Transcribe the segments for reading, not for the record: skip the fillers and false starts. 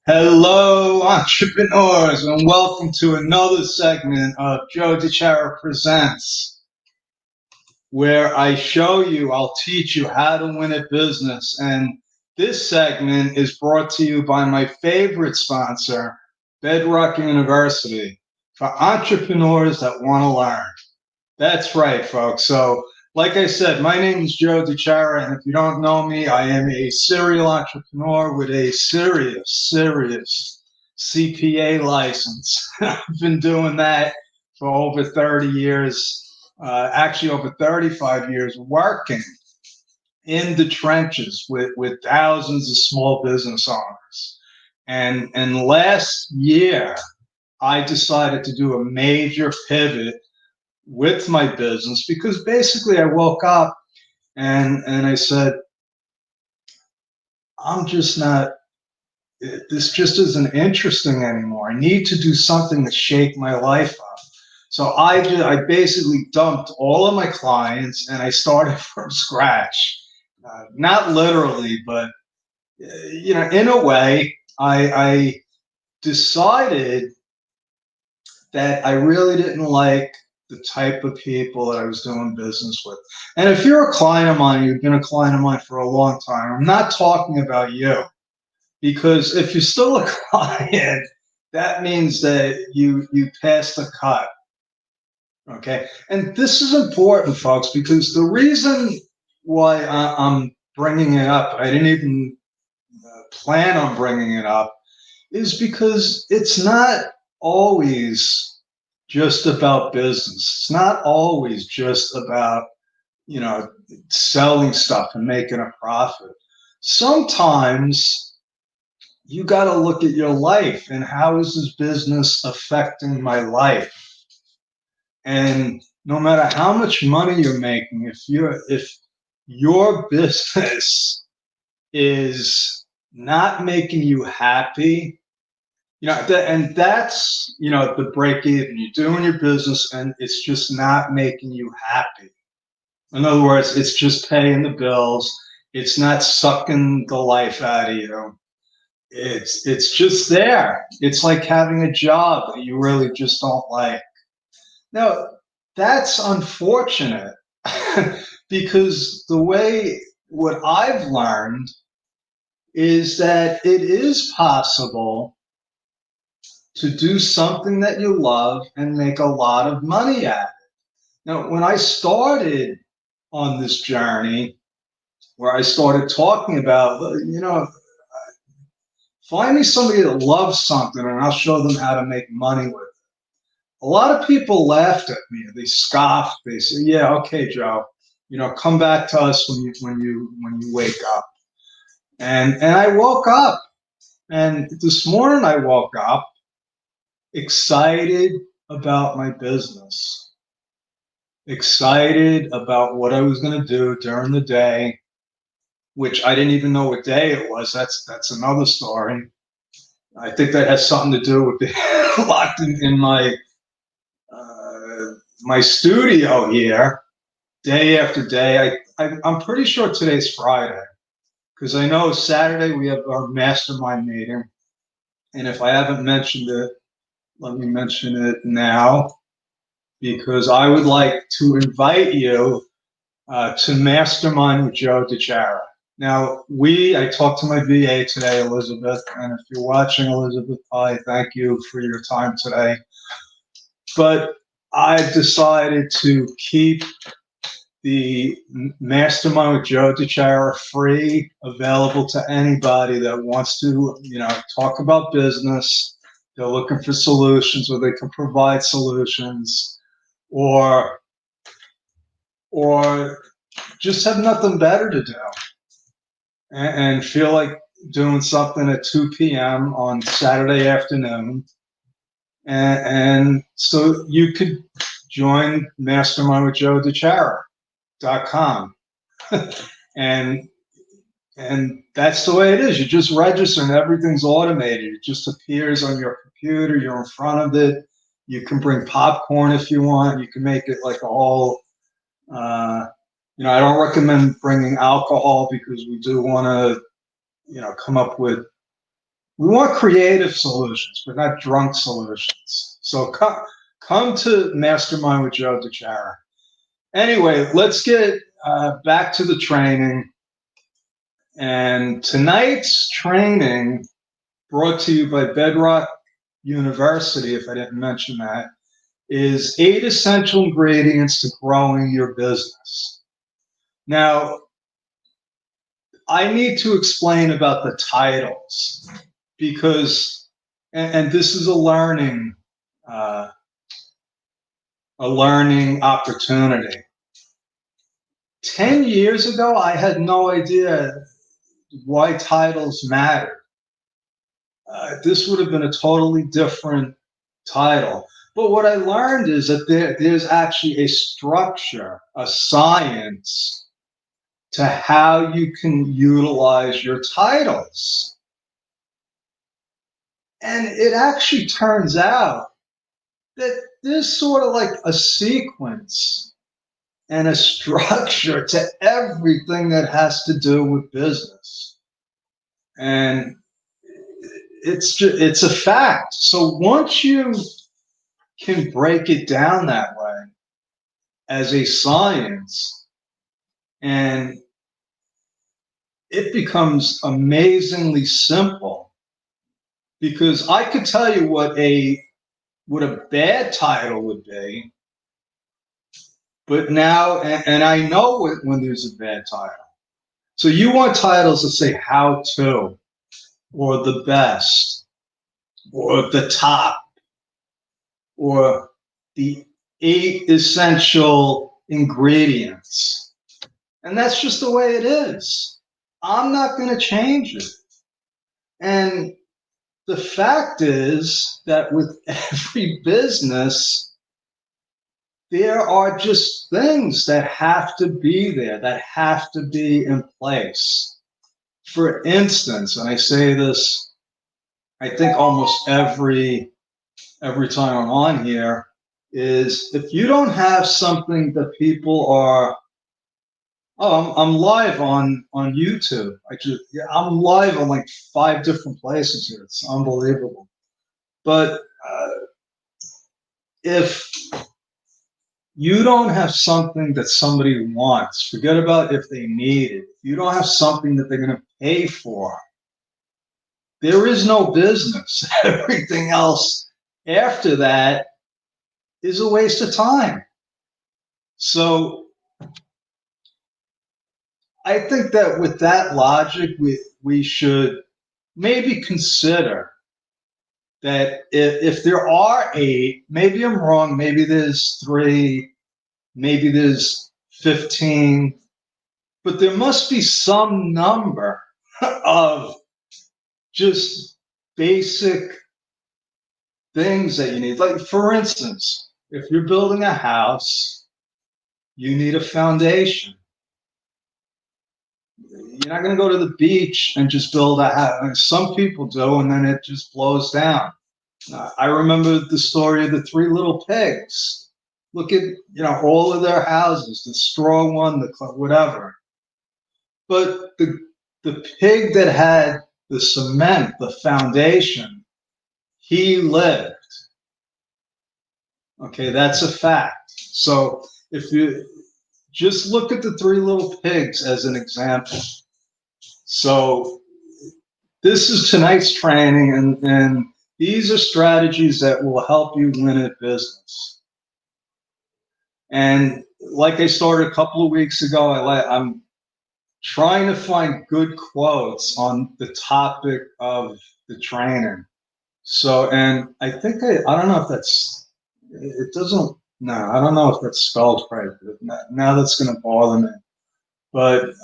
Hello, entrepreneurs, and welcome to another segment of Joe DeChara Presents, where I'll teach you how to win at business. And this segment is brought to you by my favorite sponsor, Bedrock University, for entrepreneurs that want to learn. That's right, folks. So, like I said, my name is Joe DeChara, and if you don't know me, I am a serial entrepreneur with a serious CPA license. I've been doing that for over 30 years, actually over 35 years, working in the trenches with thousands of small business owners. And last year, I decided to do a major pivot with my business because basically I woke up and I said, I'm just not, this just isn't interesting anymore. I need to do something to shake my life up. So I basically dumped all of my clients and I started from scratch. Not literally, but in a way, I decided that I really didn't like the type of people that I was doing business with. And if you're a client of mine, you've been a client of mine for a long time, I'm not talking about you. Because if you're still a client, that means that you passed the cut. Okay. And this is important, folks, because the reason why I'm bringing it up, I didn't even plan on bringing it up, is because it's not always just about business. It's not always just about, selling stuff and making a profit. Sometimes you got to look at your life and how is this business affecting my life? And no matter how much money you're making, if your business is not making you happy, and that's the break even. You're doing your business and it's just not making you happy. In other words, it's just paying the bills. It's not sucking the life out of you. It's just there. It's like having a job that you really just don't like. Now, that's unfortunate because the way what I've learned is that it is possible to do something that you love and make a lot of money at it. Now, when I started on this journey, where I started talking about, find me somebody that loves something and I'll show them how to make money with it. A lot of people laughed at me. They scoffed. They said, "Yeah, okay, Joe, come back to us when you wake up." And I woke up, and this morning I woke up excited about my business, excited about what I was going to do during the day, which I didn't even know what day it was. That's another story. I think that has something to do with being locked in my studio here day after day. I'm pretty sure today's Friday because I know Saturday we have our mastermind meeting. And if I haven't mentioned it, let me mention it now because I would like to invite you to Mastermind with Joe DeChara. Now, I talked to my VA today, Elizabeth, and if you're watching, Elizabeth, I thank you for your time today. But I've decided to keep the Mastermind with Joe DeChara free, available to anybody that wants to, talk about business. They're looking for solutions, or they can provide solutions, or just have nothing better to do and feel like doing something at 2 p.m. on Saturday afternoon. And so you could join Mastermind with Joe DeChara.com. and that's the way it is. You just register and everything's automated. It just appears on your computer. You're in front of it. You can bring popcorn if you want. You can make it like a whole, I don't recommend bringing alcohol because we do want to, come up with We want creative solutions, but not drunk solutions. So come to Mastermind with Joe DeChara. Anyway, let's get back to the training. And tonight's training, brought to you by Bedrock University, if I didn't mention that, is 8 essential ingredients to growing your business. Now, I need to explain about the titles because, and this is a learning opportunity. 10 years ago, I had no idea why titles mattered. This would have been a totally different title. But what I learned is that there's actually a structure, a science to how you can utilize your titles. And it actually turns out that there's sort of like a sequence and a structure to everything that has to do with business. And it's a fact. So once you can break it down that way as a science, and it becomes amazingly simple, because I could tell you what a bad title would be, but now, and I know when there's a bad title. So you want titles that say how to, or the best, or the top, or the 8 essential ingredients. And that's just the way it is. I'm not going to change it. And the fact is that with every business, there are just things that have to be there, that have to be in place. For instance, and I say this, I think almost every time I'm on here, is if you don't have something that people are, I'm live on YouTube. I'm live on like 5 different places here. It's unbelievable. But if you don't have something that somebody wants, forget about if they need it. If you don't have something that they're going to pay for, there is no business. Everything else after that is a waste of time. So I think that with that logic, we should maybe consider that if there are 8, maybe I'm wrong, maybe there's 3, maybe there's 15, but there must be some number of just basic things that you need. Like, for instance, if you're building a house, you need a foundation. You're not going to go to the beach and just build a house. I mean, some people do, and then it just blows down. I remember the story of the 3 little pigs. Look at all of their houses, the straw one, the whatever. But the pig that had the cement, the foundation, he lived. Okay, that's a fact. So if you just look at the 3 little pigs as an example. So this is tonight's training, and these are strategies that will help you win at business. And like I started a couple of weeks ago, I'm trying to find good quotes on the topic of the training. So, and I think I don't know if that's, it doesn't, no, I don't know if that's spelled right. Now that's going to bother me. But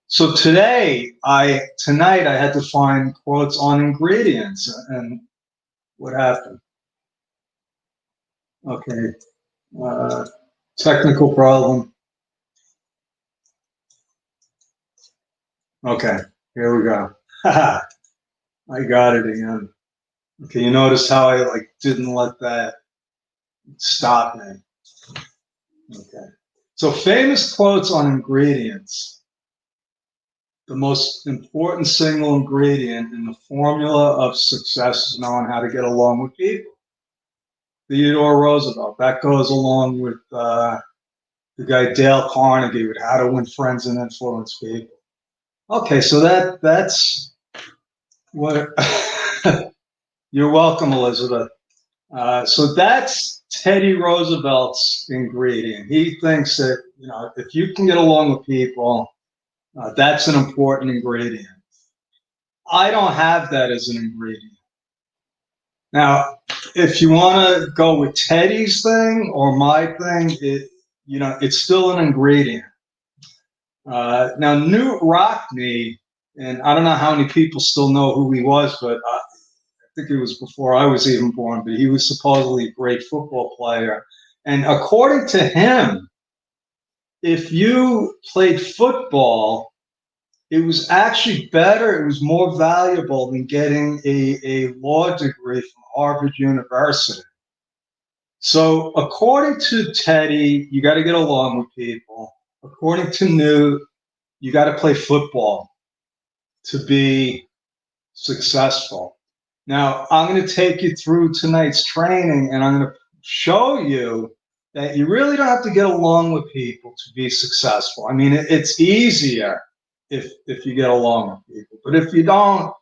so tonight I had to find quotes on ingredients, and what happened? Okay, technical problem. Okay, here we go. I got it again. Okay, you notice how I didn't let that stop me. Okay, so famous quotes on ingredients. the most important single ingredient in the formula of success is knowing how to get along with people. Theodore Roosevelt. That goes along with the guy Dale Carnegie with How to Win Friends and Influence People. Okay, so that's what. You're welcome, Elizabeth. So that's Teddy Roosevelt's ingredient. He thinks that, you know, if you can get along with people, that's an important ingredient. I don't have that as an ingredient. Now, if you want to go with Teddy's thing or my thing, it's still an ingredient. Now, Knute Rockne, and I don't know how many people still know who he was, but I think it was before I was even born, but he was supposedly a great football player. And according to him, if you played football, it was actually better, it was more valuable than getting a law degree from Harvard University. So according to Teddy, you got to get along with people. According to Knute, you got to play football to be successful. Now, I'm going to take you through tonight's training, and I'm going to show you that you really don't have to get along with people to be successful. I mean, it's easier if you get along with people. But if you don't,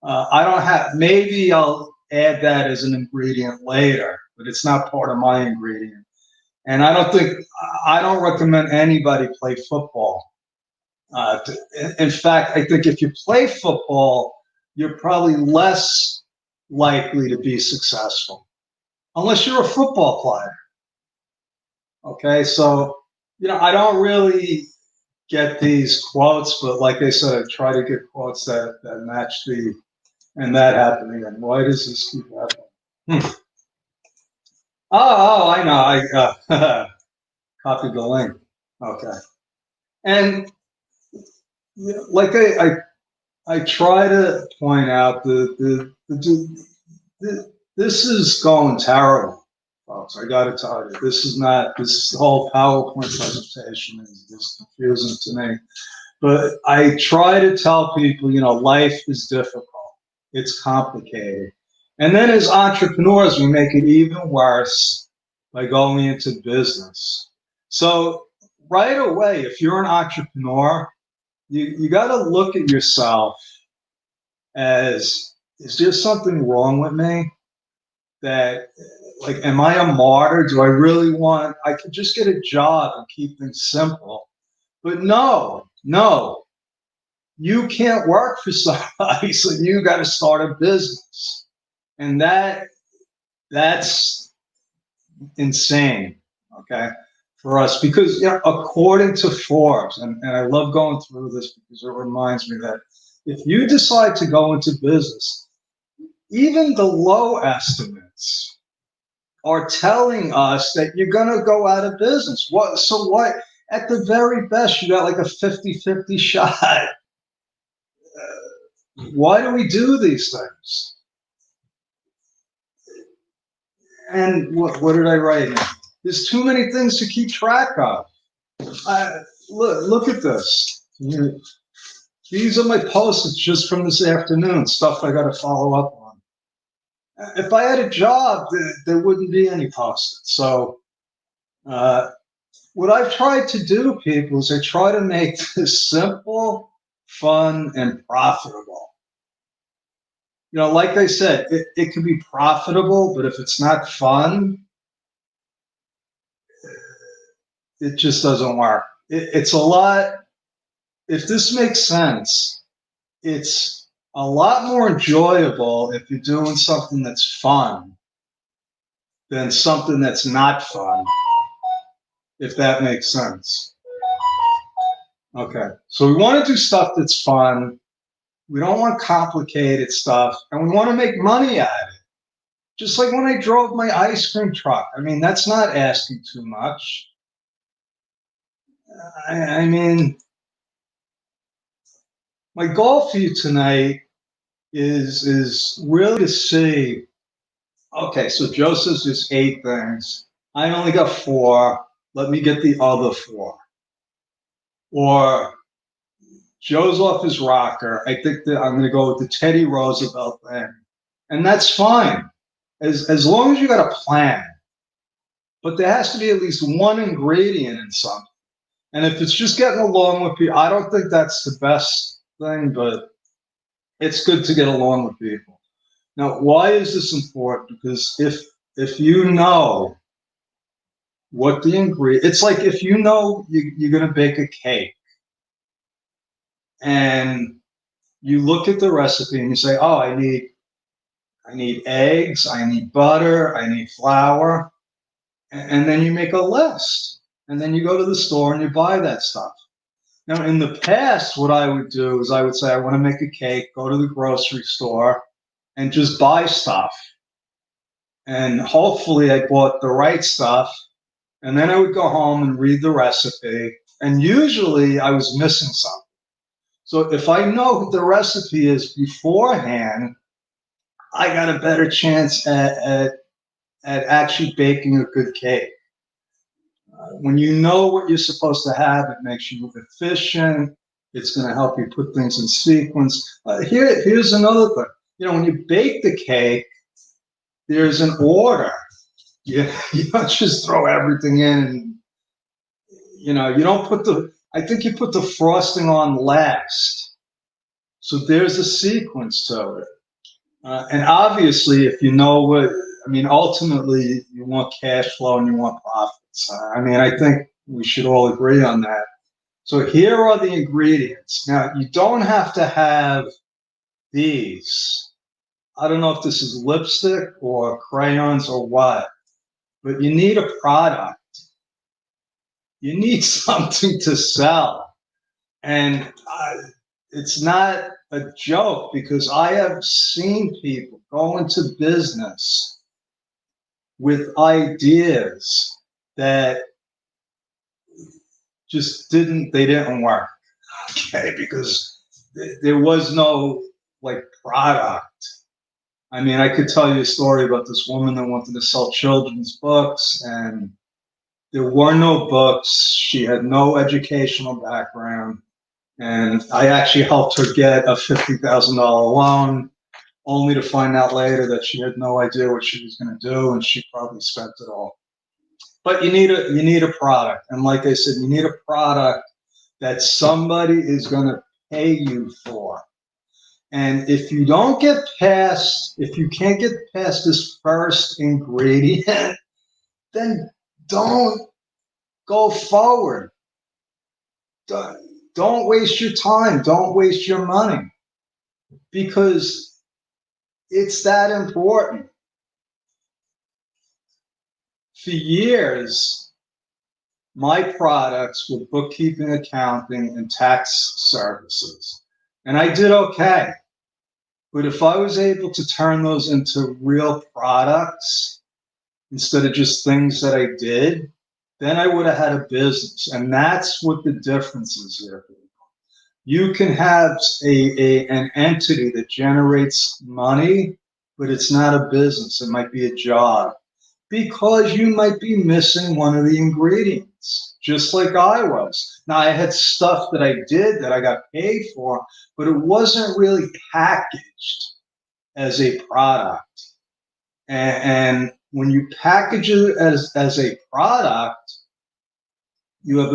I don't have, maybe I'll add that as an ingredient later, but it's not part of my ingredient. And I don't recommend anybody play football. In fact, I think if you play football, you're probably less likely to be successful, unless you're a football player. Okay, so, I don't really get these quotes, but like I said, I try to get quotes that match and that happened again. Why does this keep happening? Oh, I know. I copied the link. Okay. And like I try to point out this is going terrible, folks. I got to tell you, this whole PowerPoint presentation is just confusing to me. But I try to tell people, life is difficult. It's complicated. And then as entrepreneurs, we make it even worse by going into business. So right away, if you're an entrepreneur, you got to look at yourself as, is there something wrong with me? That, like, am I a martyr? Do I really I could just get a job and keep things simple. But no, you can't work for somebody, so you got to start a business. And that's insane, okay, for us, because according to Forbes, and I love going through this because it reminds me that if you decide to go into business, even the low estimates are telling us that you're going to go out of business. So what? At the very best, you got like a 50-50 shot. Why do we do these things? And what did I write? There's too many things to keep track of. Look at this. These are my post-its just from this afternoon, stuff I got to follow up on. If I had a job, there wouldn't be any post-its. So what I've tried to do, people, is I try to make this simple, fun, and profitable. Like I said, it can be profitable, but if it's not fun, it just doesn't work. It's a lot, if this makes sense, it's a lot more enjoyable if you're doing something that's fun than something that's not fun, if that makes sense. Okay, so we want to do stuff that's fun. We don't want complicated stuff, and we want to make money at it. Just like when I drove my ice cream truck. I mean, that's not asking too much. I mean, my goal for you tonight is really to see, okay, so Joe says there's 8 things. I only got 4. Let me get the other 4. Or Joe's off his rocker. I think that I'm going to go with the Teddy Roosevelt thing, and that's fine as long as you got a plan. But there has to be at least one ingredient in something. And if it's just getting along with people, I don't think that's the best thing, but it's good to get along with people. Now, why is this important? Because if you know what the ingredient, it's like if you know you're going to bake a cake and you look at the recipe and you say, oh, I need eggs, I need butter, I need flour, and then you make a list, and then you go to the store and you buy that stuff. Now, in the past, what I would do is I would say, I want to make a cake, go to the grocery store, and just buy stuff. And hopefully, I bought the right stuff. And then I would go home and read the recipe. And usually, I was missing something. So if I know what the recipe is beforehand, I got a better chance at actually baking a good cake. When you know what you're supposed to have, it makes you efficient. It's going to help you put things in sequence. Here's another thing. When you bake the cake, there's an order. You don't just throw everything in, and you don't put I think you put the frosting on last. So there's a sequence to it. And obviously, if you know ultimately you want cash flow and you want profits. I think we should all agree on that. So here are the ingredients. Now, you don't have to have these. I don't know if this is lipstick or crayons or what, but you need a product. You need something to sell. And it's not a joke, because I have seen people go into business with ideas that just didn't work. Okay, because there was no product. I could tell you a story about this woman that wanted to sell children's books, and there were no books. She had no educational background. And I actually helped her get a $50,000 loan, only to find out later that she had no idea what she was going to do, and she probably spent it all. But you need a product. And like I said, you need a product that somebody is going to pay you for. And if you can't get past this first ingredient, then don't go forward. Don't waste your time. Don't waste your money, because it's that important. For years, my products were bookkeeping, accounting, and tax services. And I did okay. But if I was able to turn those into real products instead of just things that I did, then I would have had a business. And that's what the difference is here. You can have an entity that generates money, but it's not a business. It might be a job, because you might be missing one of the ingredients, just like I was. Now, I had stuff that I did that I got paid for, but it wasn't really packaged as a product. And when you package it as a product, you have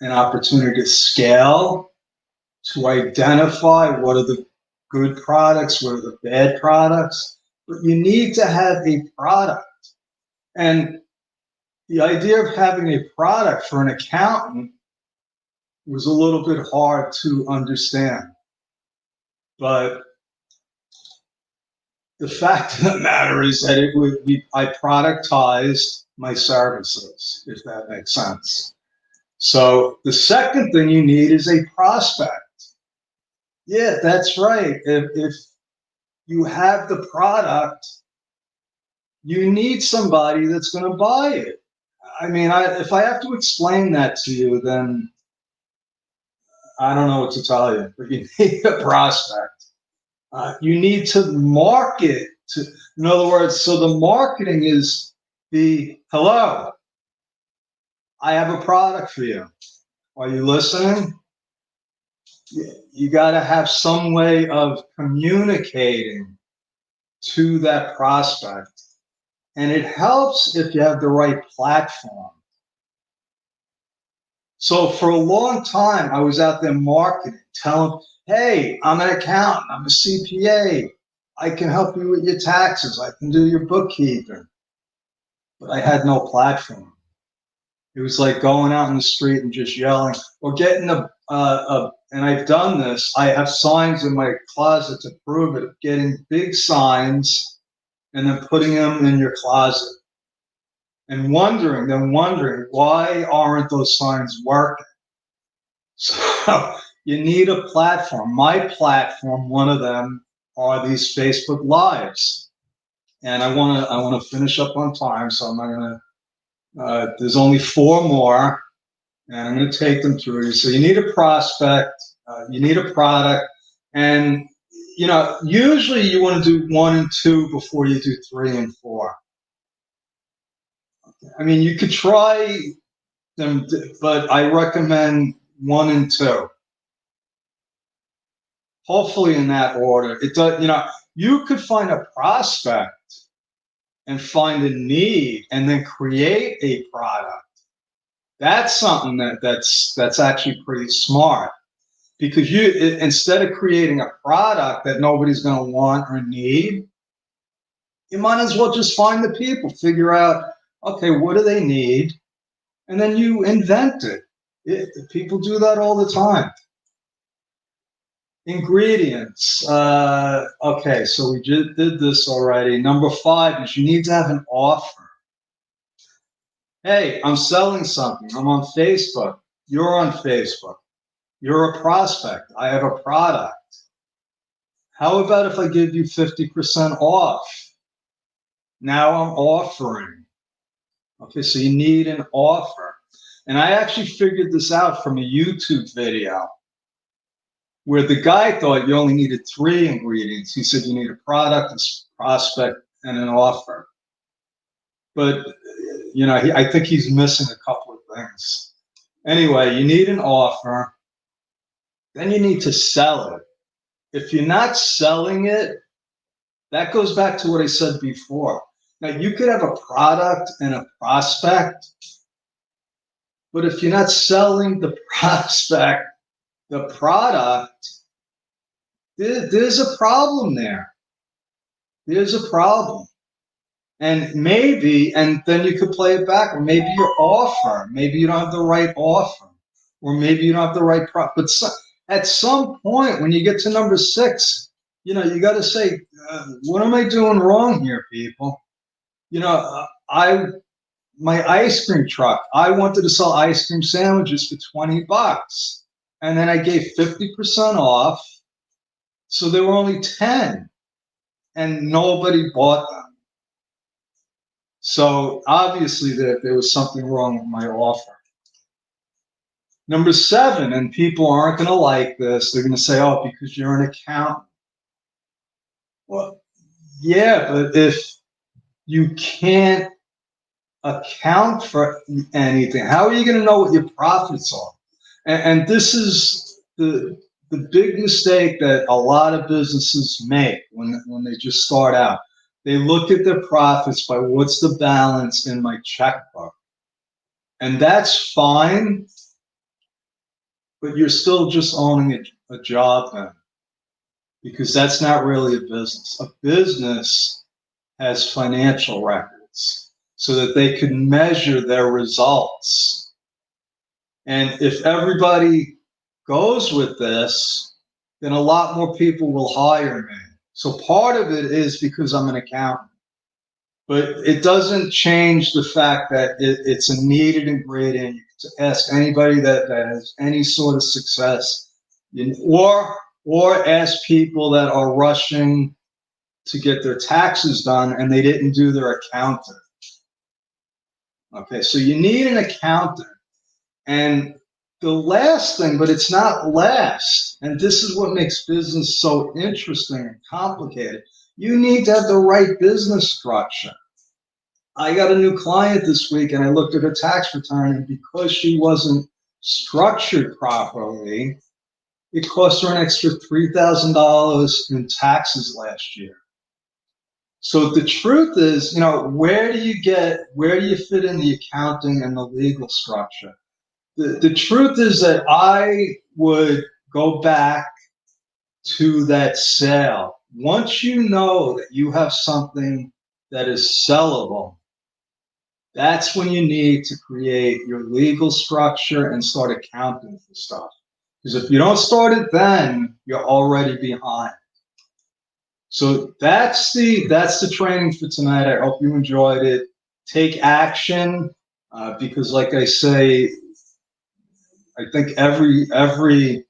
an opportunity to scale, to identify what are the good products, what are the bad products. But you need to have a product. And the idea of having a product for an accountant was a little bit hard to understand. But the fact of the matter is that I productized my services, if that makes sense. So the second thing you need is a prospect. Yeah, that's right. If you have the product, you need somebody that's going to buy it. If I have to explain that to you, then I don't know what to tell you. But you need a prospect. You need to market. In other words, so the marketing is hello, I have a product for you. Are you listening? You got to have some way of communicating to that prospect. And it helps if you have the right platform. So for a long time, I was out there marketing, telling, hey, I'm an accountant, I'm a CPA, I can help you with your taxes, I can do your bookkeeping. But I had no platform. It was like going out in the street and just yelling, or getting and I've done this, I have signs in my closet to prove it, getting big signs and then putting them in your closet. And wondering why aren't those signs working? So you need a platform. My platform, one of them, are these Facebook Lives. And I want to finish up on time, so I'm not gonna. There's only 4 more, and I'm going to take them through. So you need a prospect, you need a product, and usually you want to do 1 and 2 before you do 3 and 4. I mean, you could try them, but I recommend 1 and 2. Hopefully in that order. It does. You could find a prospect and find a need, and then create a product. That's something that's actually pretty smart, because instead of creating a product that nobody's going to want or need, you might as well just find the people, figure out, okay, what do they need, and then you invent it. People do that all the time. Ingredients. Okay, so we just did this already. Number 5 is you need to have an offer. Hey, I'm selling something. I'm on Facebook. You're on Facebook. You're a prospect. I have a product. How about if I give you 50% off? Now I'm offering. Okay, so you need an offer. And I actually figured this out from a YouTube video where the guy thought you only needed 3 ingredients. He said you need a product, a prospect, and an offer. But, I think he's missing a couple of things. Anyway, you need an offer. Then you need to sell it. If you're not selling it, that goes back to what I said before. Now, you could have a product and a prospect, but if you're not selling the prospect, the product, there's a problem there. There's a problem. And then you could play it back, or maybe your offer, maybe you don't have the right offer, or maybe you don't have the right product. But at some point, when you get to number 6, you got to say, what am I doing wrong here, people? My ice cream truck, I wanted to sell ice cream sandwiches for $20. And then I gave 50% off. So there were only 10 and nobody bought them. So obviously there was something wrong with my offer. Number 7, and people aren't going to like this. They're going to say, oh, because you're an accountant. Well, yeah, but if you can't account for anything, how are you going to know what your profits are? And this is the big mistake that a lot of businesses make when they just start out. They look at their profits by what's the balance in my checkbook. And that's fine, but you're still just owning a job then, because that's not really a business. A business has financial records so that they can measure their results. And if everybody goes with this, then a lot more people will hire me. So part of it is because I'm an accountant. But it doesn't change the fact that it's a needed ingredient. You can ask anybody that has any sort of success, or ask people that are rushing to get their taxes done and they didn't do their accounting. Okay, so you need an accountant. And the last thing, but it's not last, and this is what makes business so interesting and complicated, you need to have the right business structure. I got a new client this week and I looked at her tax return, and because she wasn't structured properly, it cost her an extra $3,000 in taxes last year. So the truth is, you know, where do you fit in the accounting and the legal structure? The truth is that I would go back to that sale. Once you know that you have something that is sellable, that's when you need to create your legal structure and start accounting for stuff. Because if you don't start it then, you're already behind. So that's the training for tonight. I hope you enjoyed it. Take action, because like I say, I think every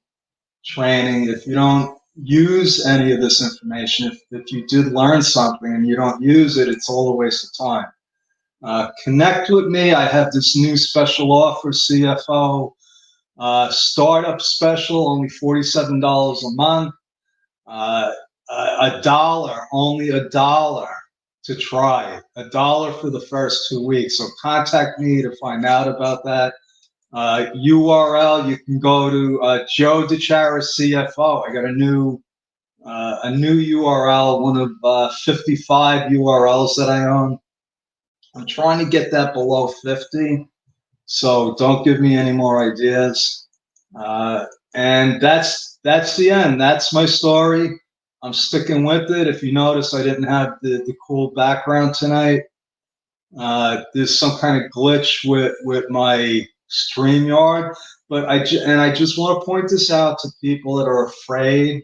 training, if you don't use any of this information, if you did learn something and you don't use it, it's all a waste of time. Connect with me. I have this new special offer, CFO startup special, only $47 a month. Only a dollar to try. $1 for the first 2 weeks. So contact me to find out about that. URL, you can go to Joe DiChiara CFO. I got a new URL, one of 55 URLs that I own. I'm trying to get that below 50, so don't give me any more ideas. And that's the end. That's my story. I'm sticking with it. If you notice, I didn't have the cool background tonight. There's some kind of glitch with my StreamYard, but I just want to point this out to people that are afraid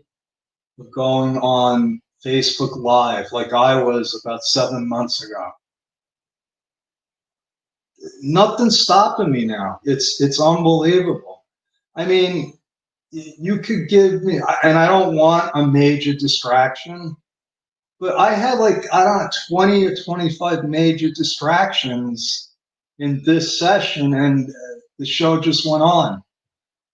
of going on Facebook Live, like I was about 7 months ago. Nothing's stopping me now. It's unbelievable. I mean, you could give me, and I don't want a major distraction, but I had like, I don't know, 20 or 25 major distractions in this session, and the show just went on.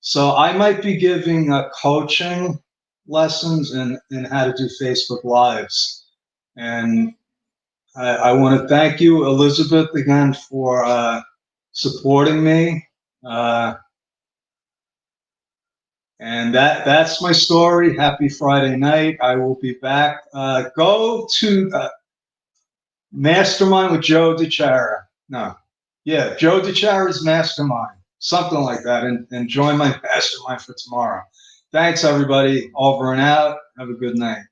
So I might be giving coaching lessons in how to do Facebook Lives. And I want to thank you, Elizabeth, again for supporting me. And that's my story. Happy Friday night. I will be back. Go to Mastermind with Joe DiChiara. No. Yeah, Joe DiChiara's Mastermind. Something like that. And join my mastermind for tomorrow. Thanks, everybody. Over and out. Have a good night.